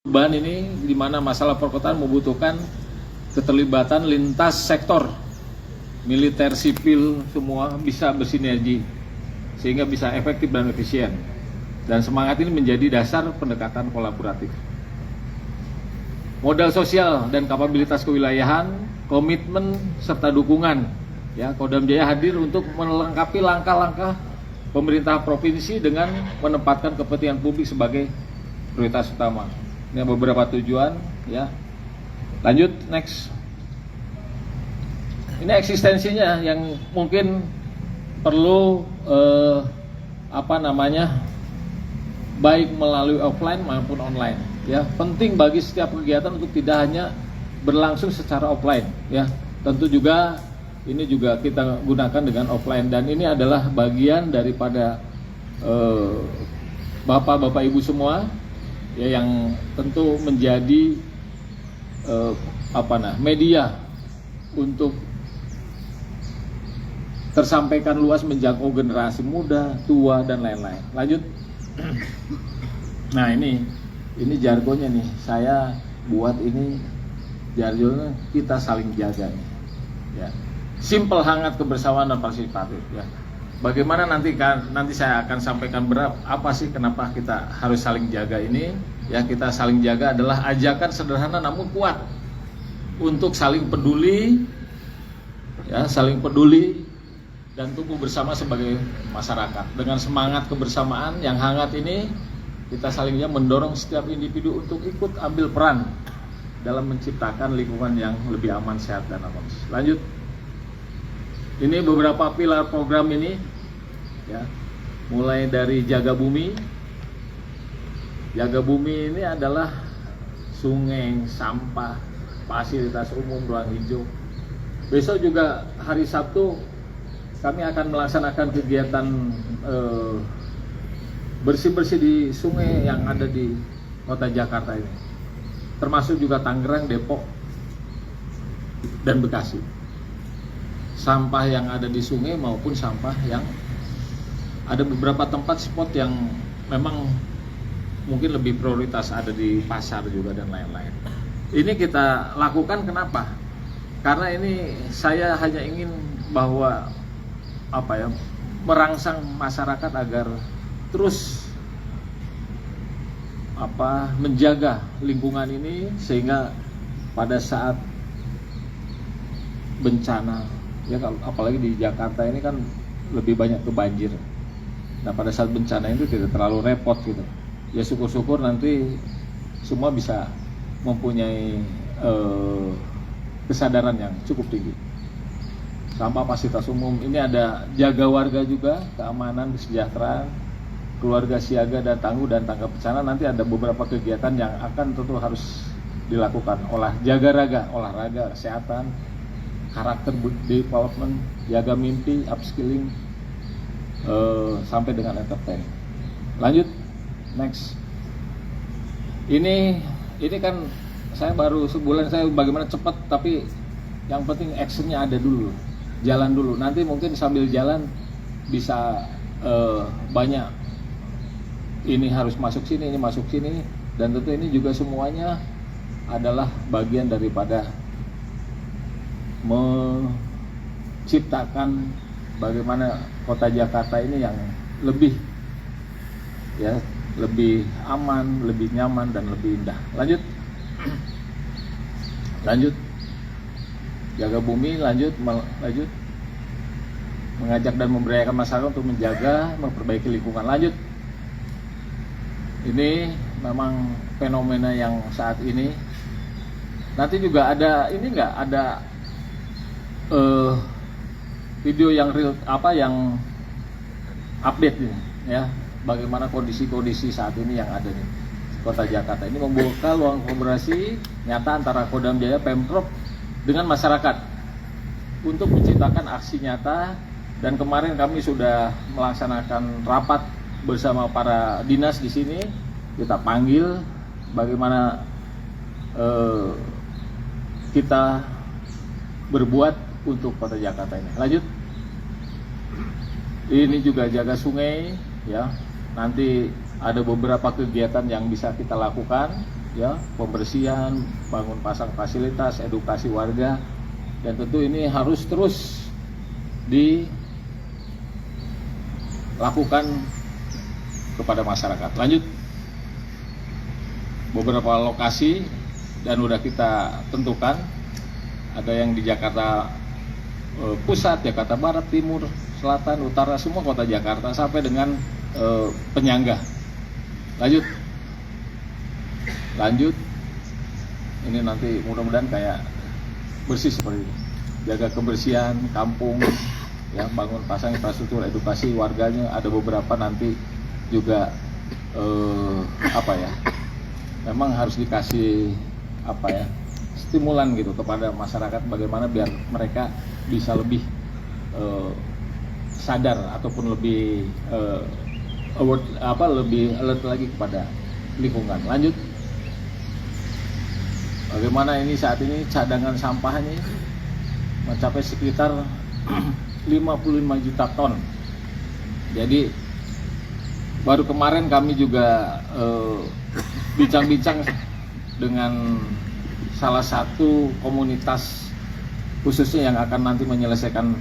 Perubahan ini di mana masalah perkotaan membutuhkan keterlibatan lintas sektor, militer, sipil, semua bisa bersinergi sehingga bisa efektif dan efisien. Dan semangat ini menjadi dasar pendekatan kolaboratif. Modal sosial dan kapabilitas kewilayahan, komitmen serta dukungan. Ya, Kodam Jaya hadir untuk melengkapi langkah-langkah pemerintah provinsi dengan menempatkan kepentingan publik sebagai prioritas utama. Ini beberapa tujuan, ya. Lanjut, next. Ini eksistensinya yang mungkin perlu baik melalui offline maupun online. Ya, penting bagi setiap kegiatan untuk tidak hanya berlangsung secara offline. Ya, tentu juga ini juga kita gunakan dengan offline dan ini adalah bagian daripada bapak-bapak ibu semua. Ya, yang tentu menjadi media untuk tersampaikan luas menjangkau generasi muda, tua dan lain-lain. Lanjut. Nah, ini jargonnya nih. Saya buat ini jargonnya kita saling jaga nih. Ya. Simple, hangat, kebersamaan dan partisipatif ya. Bagaimana nanti saya akan sampaikan apa sih kenapa kita harus saling jaga ini. Ya, kita saling jaga adalah ajakan sederhana namun kuat untuk saling peduli, ya, saling peduli dan tumbuh bersama sebagai masyarakat. Dengan semangat kebersamaan yang hangat ini, kita salingnya mendorong setiap individu untuk ikut ambil peran dalam menciptakan lingkungan yang lebih aman, sehat dan harmonis. Lanjut. Ini beberapa pilar program ini. Ya, mulai dari jaga bumi. Jaga bumi ini adalah sungai, sampah, fasilitas umum, ruang hijau. Besok juga hari Sabtu kami akan melaksanakan kegiatan bersih-bersih di sungai yang ada di kota Jakarta ini, termasuk juga Tangerang, Depok, dan Bekasi. Sampah yang ada di sungai maupun sampah yang ada beberapa tempat spot yang memang mungkin lebih prioritas ada di pasar juga dan lain-lain. Ini kita lakukan kenapa? Karena ini saya hanya ingin bahwa merangsang masyarakat agar terus menjaga lingkungan ini sehingga pada saat bencana, ya, apalagi di Jakarta ini kan lebih banyak ke banjir. Nah, pada saat bencana itu tidak terlalu repot gitu. Ya, syukur-syukur nanti semua bisa mempunyai kesadaran yang cukup tinggi. Sampah fasilitas umum ini ada jaga warga juga, keamanan, kesejahteraan, keluarga siaga dan tangguh dan tanggap bencana. Nanti ada beberapa kegiatan yang akan tentu harus dilakukan. Olahraga, kesehatan, karakter development, jaga mimpi, upskilling, sampai dengan entertain. Lanjut, next. Ini kan saya baru sebulan, saya bagaimana cepat, tapi yang penting actionnya ada dulu, jalan dulu. Nanti mungkin sambil jalan bisa banyak. Ini harus masuk sini, ini masuk sini, dan tentu ini juga semuanya adalah bagian daripada menciptakan bagaimana kota Jakarta ini yang lebih aman, lebih nyaman dan lebih indah. Lanjut. Jaga bumi, lanjut. Mengajak dan memberdayakan masyarakat untuk menjaga, memperbaiki lingkungan. Lanjut. Ini memang fenomena yang saat ini. Nanti juga ada video yang real, yang update ini, ya, bagaimana kondisi saat ini yang ada di kota Jakarta. Ini membuka ruang kolaborasi nyata antara Kodam Jaya, Pemprov dengan masyarakat untuk menciptakan aksi nyata. Dan kemarin kami sudah melaksanakan rapat bersama para dinas di sini. Kita panggil bagaimana kita berbuat untuk kota Jakarta ini. Lanjut. Ini juga jaga sungai, ya. Nanti ada beberapa kegiatan yang bisa kita lakukan ya, pembersihan, bangun pasang fasilitas, edukasi warga, dan tentu ini harus terus dilakukan kepada masyarakat. Lanjut, beberapa lokasi dan udah kita tentukan, ada yang di Jakarta Pusat, Jakarta Barat, Timur, Selatan, Utara, semua kota Jakarta sampai dengan penyangga. Lanjut, ini nanti mudah-mudahan kayak bersih seperti ini. Jaga kebersihan kampung, ya, bangun pasang infrastruktur, edukasi warganya. Ada beberapa nanti juga memang harus dikasih stimulan gitu kepada masyarakat, bagaimana biar mereka bisa lebih sadar ataupun lebih lebih alert lagi kepada lingkungan. Lanjut, bagaimana ini saat ini cadangan sampahnya mencapai sekitar 55 juta ton. Jadi baru kemarin kami juga bincang-bincang dengan salah satu komunitas khususnya yang akan nanti menyelesaikan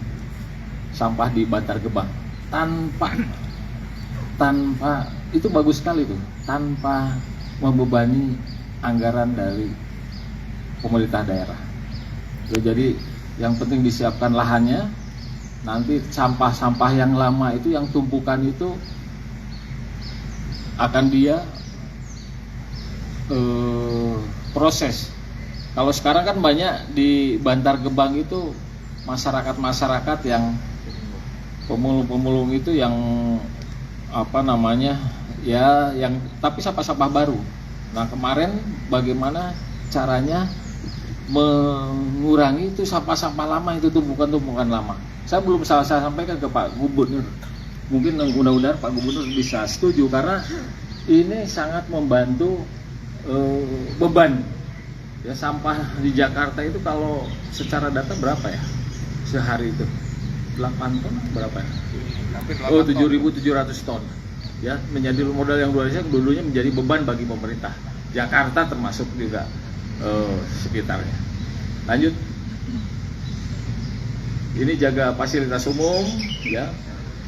sampah di Bantar Gebang tanpa itu bagus sekali tuh, tanpa membebani anggaran dari pemerintah daerah. Jadi yang penting disiapkan lahannya, nanti sampah-sampah yang lama itu, yang tumpukan itu akan dia proses. Kalau sekarang kan banyak di Bantar Gebang itu masyarakat yang pemulung itu yang yang tapi sampah-sampah baru. Nah, kemarin bagaimana caranya mengurangi itu sampah-sampah lama, itu tumpukan-tumpukan lama. Saya belum saya sampaikan ke Pak Gubernur. Mungkin mudah-mudahan Pak Gubernur bisa setuju, karena ini sangat membantu beban. Ya, sampah di Jakarta itu kalau secara data berapa ya? Sehari itu 8 ton berapa ya? 7.700 ton. Ya, menjadi modal yang luar biasa, dulunya menjadi beban bagi pemerintah Jakarta termasuk juga sekitarnya. Lanjut, ini jaga fasilitas umum, ya.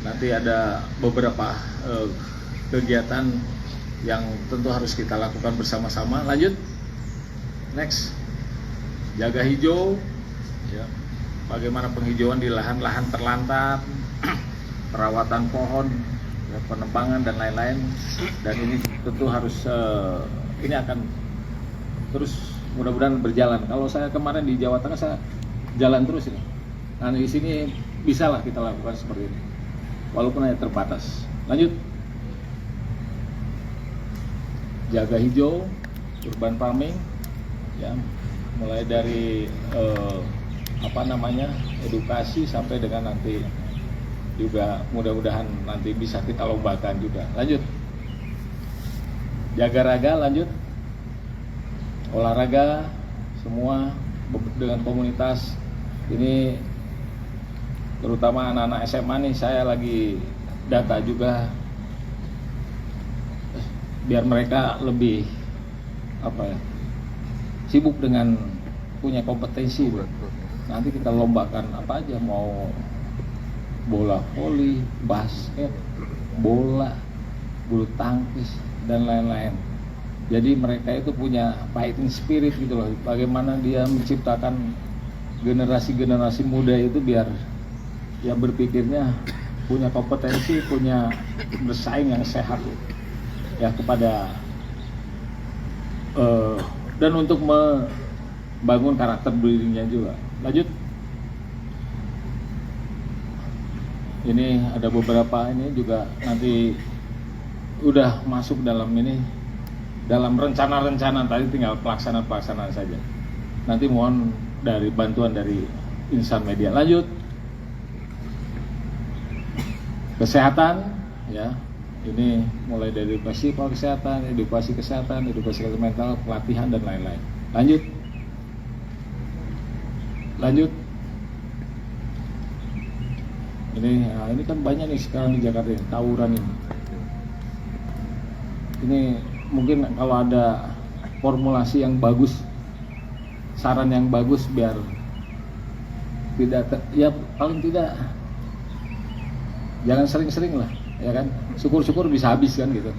Nanti ada beberapa kegiatan yang tentu harus kita lakukan bersama-sama. Lanjut, next, jaga hijau, ya. Bagaimana penghijauan di lahan-lahan terlantar, perawatan pohon, ya, penebangan dan lain-lain. Dan ini tentu harus ini akan terus mudah-mudahan berjalan. Kalau saya kemarin di Jawa Tengah, saya jalan terus ini. Nah, di sini bisalah kita lakukan seperti ini, walaupun hanya terbatas. Lanjut, jaga hijau, urban farming, ya, mulai dari edukasi sampai dengan nanti juga mudah-mudahan nanti bisa kita lombakan juga. Lanjut, jaga raga. Lanjut, olahraga semua dengan komunitas ini, terutama anak-anak SMA nih, saya lagi data juga biar mereka lebih sibuk dengan punya kompetensi. Nanti kita lombakan apa aja, mau bola voli, basket, bola, bulu tangkis dan lain-lain. Jadi mereka itu punya fighting spirit gitu loh. Bagaimana dia menciptakan generasi-generasi muda itu biar ya berpikirnya punya kompetensi, punya bersaing yang sehat ya kepada dan untuk membangun karakter dirinya juga. Lanjut, ini ada beberapa ini juga nanti udah masuk dalam ini, dalam rencana-rencana, tadi tinggal pelaksanaan saja. Nanti mohon dari bantuan dari insan media. Lanjut, kesehatan, ya, ini mulai dari edukasi kesehatan, edukasi mental, pelatihan dan lain-lain. Lanjut, ini kan banyak nih sekarang di Jakarta ini, tawuran ini mungkin kalau ada formulasi yang bagus, saran yang bagus biar tidak ya paling tidak jangan sering-sering lah, ya kan. Syukur-syukur bisa habis kan gitu.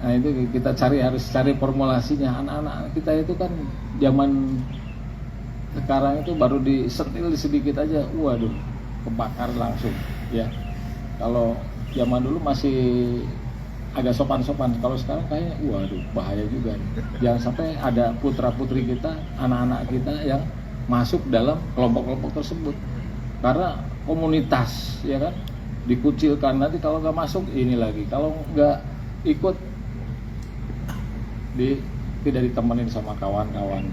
Nah itu kita harus cari formulasinya. Anak-anak kita itu kan zaman sekarang itu baru disentil sedikit aja, waduh, kebakar langsung ya. Kalau zaman dulu masih agak sopan-sopan, kalau sekarang kayaknya waduh bahaya juga nih. Jangan sampai ada putra-putri kita, anak-anak kita yang masuk dalam kelompok-kelompok tersebut karena komunitas, ya kan, dikucilkan. Nanti kalau nggak masuk ini lagi, kalau nggak ikut tidak ditemenin sama kawan-kawan,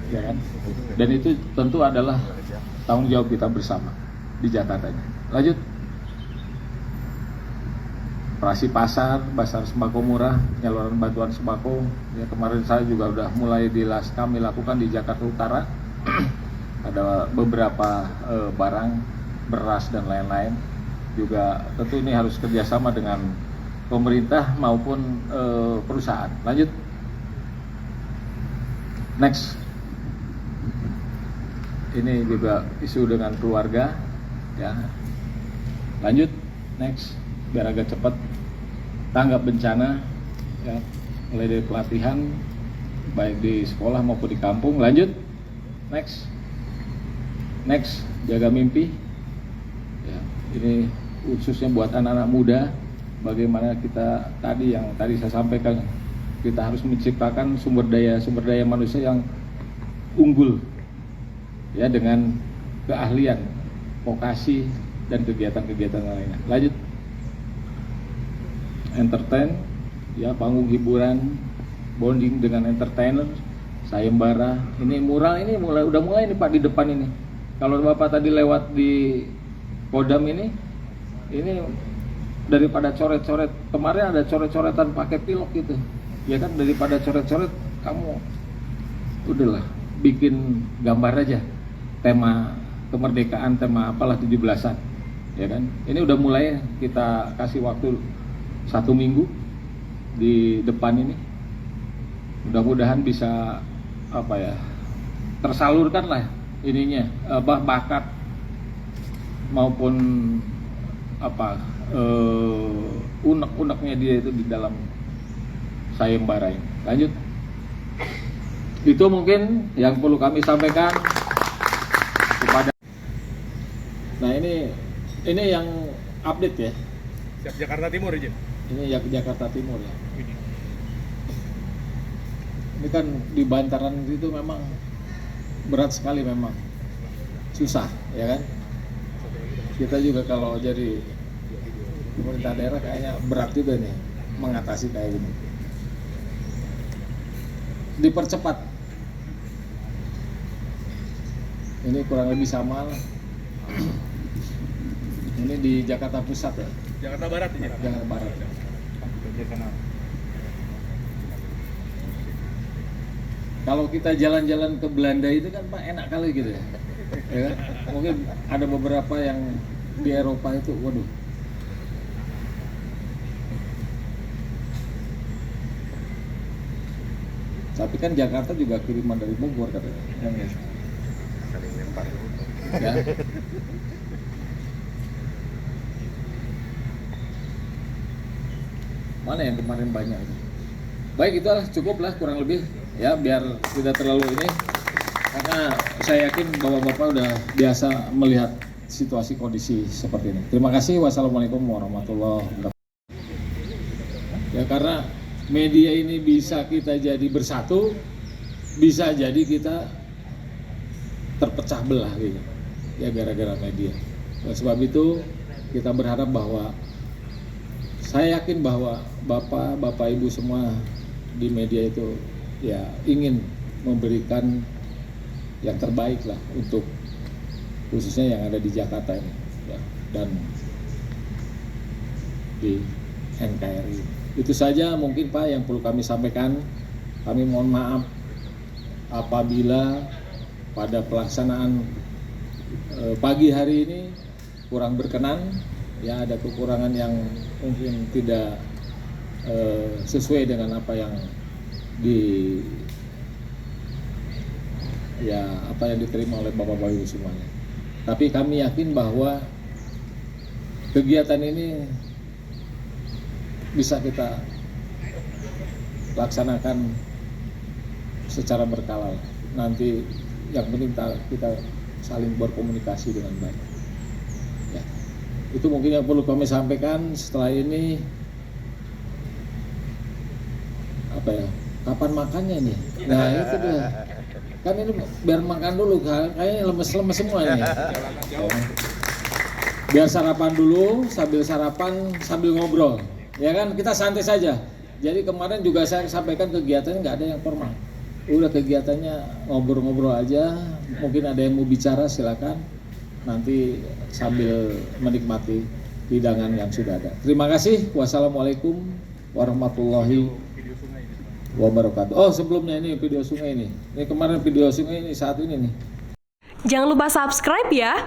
ya kan. Dan itu tentu adalah tanggung jawab kita bersama di Jakarta ini. Lanjut. Operasi pasar sembako murah, penyaluran bantuan sembako. Ya, kemarin saya juga udah mulai kami lakukan di Jakarta Utara. Ada beberapa barang, beras dan lain-lain. Juga tentu ini harus kerjasama dengan pemerintah maupun perusahaan. Lanjut. Next. Ini juga isu dengan keluarga. Ya. Lanjut. Next. Biar agak cepat. Tanggap bencana, ya, mulai dari pelatihan baik di sekolah maupun di kampung. Lanjut. Next, jaga mimpi. Ya, ini khususnya buat anak-anak muda. Bagaimana kita tadi saya sampaikan, kita harus menciptakan sumber daya manusia yang unggul, ya, dengan keahlian, vokasi dan kegiatan-kegiatan lainnya. Lanjut. Entertain, ya, panggung hiburan, bonding dengan entertainer, sayembara. Ini mural ini udah mulai nih Pak di depan ini. Kalau Bapak tadi lewat di Kodam ini daripada coret-coret, kemarin ada coret-coretan pakai pilok gitu, ya kan, daripada coret-coret kamu udahlah bikin gambar aja, tema kemerdekaan, tema apalah 17-an, ya kan. Ini udah mulai kita kasih waktu 1 minggu di depan ini, mudah-mudahan bisa tersalurkan lah ininya, bakat maupun unek-uneknya dia itu di dalam sayembara ini. Lanjut. Itu mungkin yang perlu kami sampaikan kepada. Nah ini yang update ya. Siap Jakarta Timur aja. Ini Jakarta Timur ya. Ini kan di bantaran itu memang berat sekali, memang susah, ya kan. Kita juga kalau jadi pemerintah daerah kayaknya berat juga nih mengatasi kayak gini. Dipercepat. Ini kurang lebih sama. Ini di Jakarta Pusat ya. Jakarta Barat ini. Jakarta Barat. Kalau kita jalan-jalan ke Belanda itu kan Pak enak kali gitu ya. Ya kan? Mungkin ada beberapa yang di Eropa itu, waduh. Tapi kan Jakarta juga kiriman dari Bogor katanya. Saling lempar. Ya. Mana yang kemarin banyak itu. Baik, itulah cukuplah kurang lebih ya, biar tidak terlalu ini, karena saya yakin bapak-bapak udah biasa melihat situasi kondisi seperti ini. Terima kasih. Wassalamualaikum warahmatullahi wabarakatuh. Ya, karena media ini bisa kita jadi bersatu, bisa jadi kita terpecah belah gitu ya, gara-gara media. Oleh sebab itu kita berharap bahwa, saya yakin bahwa bapak ibu semua di media itu ya ingin memberikan yang terbaik lah untuk khususnya yang ada di Jakarta ini ya, dan di NKRI. Itu saja mungkin Pak yang perlu kami sampaikan. Kami mohon maaf apabila pada pelaksanaan pagi hari ini kurang berkenan, ya, ada kekurangan yang mungkin tidak sesuai dengan apa yang ya apa yang diterima oleh Bapak-Bapak Ibu semuanya. Tapi kami yakin bahwa kegiatan ini bisa kita laksanakan secara berkala. Nanti yang penting kita saling berkomunikasi dengan baik. Ya. Itu mungkin yang perlu kami sampaikan. Setelah ini apa ya? Kapan makannya nih? Nah itu dia. Kan ini biar makan dulu, kayaknya lemes-lemes semua nih. Ya. Biar sarapan dulu, sambil sarapan sambil ngobrol. Ya kan, kita santai saja. Jadi kemarin juga saya sampaikan kegiatannya nggak ada yang formal. Udah kegiatannya ngobrol-ngobrol aja. Mungkin ada yang mau bicara, silakan. Nanti sambil menikmati hidangan yang sudah ada. Terima kasih. Wassalamualaikum warahmatullahi wabarakatuh. Oh, sebelumnya ini video sungai ini. Ini kemarin video sungai ini, saat ini nih. Jangan lupa subscribe ya.